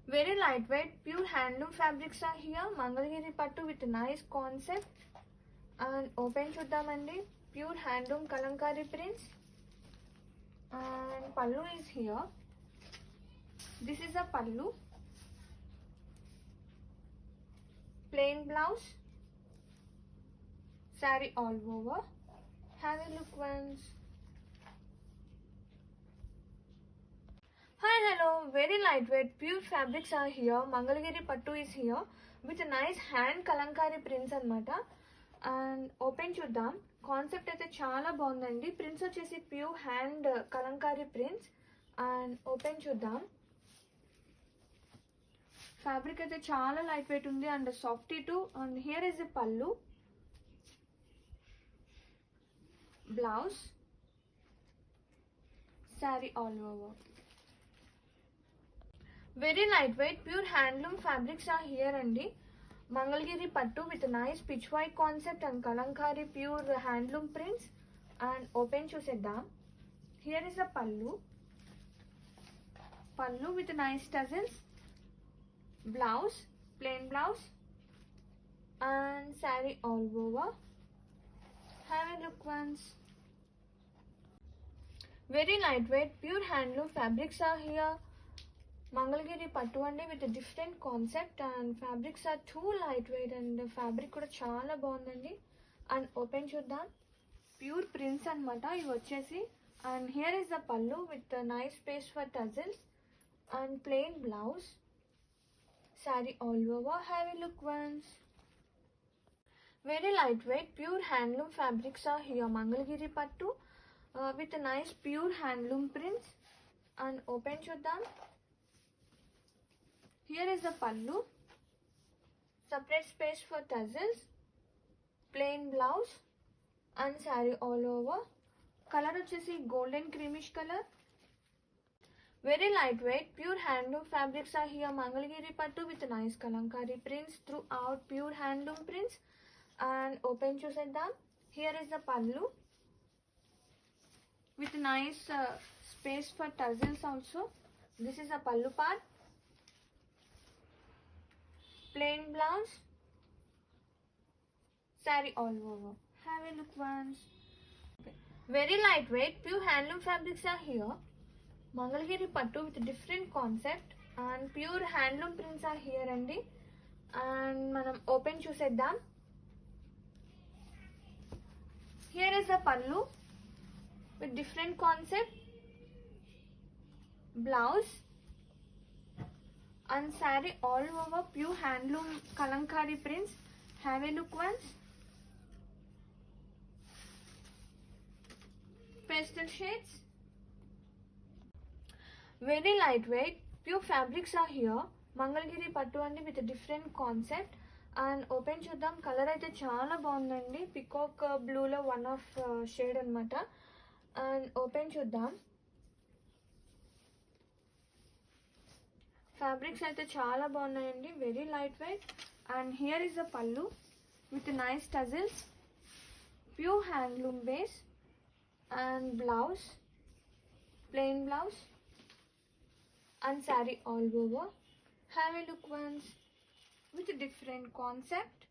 Very lightweight, pure handloom fabrics are here. Mangalagiri pattu with nice concept. And open chuddamandi. Pure handloom kalamkari prints. And pallu is here. This is a pallu. Plain blouse. Saree all over. Have a look once. Hi, hello. Very lightweight, pure fabrics are here. Mangalagiri pattu is here with a nice hand kalankari prints anamata. And open chuddam. Concept aithe chaala bagundi. Prints vachesi pure hand kalankari prints. And open chuddam. Fabric aithe chaala lightweight undi and softy too. And here is a pallu. Blouse. Saree all over. Very lightweight, pure handloom fabrics are here andi. Mangalagiri pattu with a nice pitch white concept and kalankari pure handloom prints. And open chuseddam. Here is a pallu. Pallu with nice tassels. Blouse, plain blouse. And saree all over. Have a look once. Very lightweight, pure handloom fabrics are here. Mangalagiri pattu andi with a different concept and fabrics are too lightweight and fabric kuda chaala bagundandi. And open chuddam. Pure prints anamata ivi vachesi. And here is the pallu with a nice space for tassels and plain blouse. Saree all over. Have a look once. Very lightweight, pure handloom fabrics are here. Mangalagiri pattu with a nice pure handloom prints. And open chuddam. Here is the pallu. Separate space for tassels. Plain blouse. And saree all over. Color vachesi golden creamish color. Very lightweight, pure handloom fabrics are here. Mangalagiri pattu with nice kalankari prints throughout, pure handloom prints. And open chuseddam. Here is the pallu with nice space for tassels also. This is a pallu part. Plain blouse. Saree all over. Have a look once. Okay. Very lightweight, pure handloom fabrics are here. Mangalagiri pattu with a different concept and pure handloom prints are here andi. And manam open chuseddam. Here is the pallu with different concept. Blouse. And saree all over, pure handloom kalankari prints. Have a look once. Pastel shades. Very lightweight, pure fabrics are here. Mangalagiri pattu andi with a different concept. And open chuddam. Color aithe chaala bagundandi. Peacock blue lo one of shade anamata. And open chuddam. Fabrics aithe chaala bagunnayandi. Very lightweight. And here is the pallu with nice tassels. Pure handloom base. And blouse. Plain blouse. And saree all over. Have a look once with a different concept.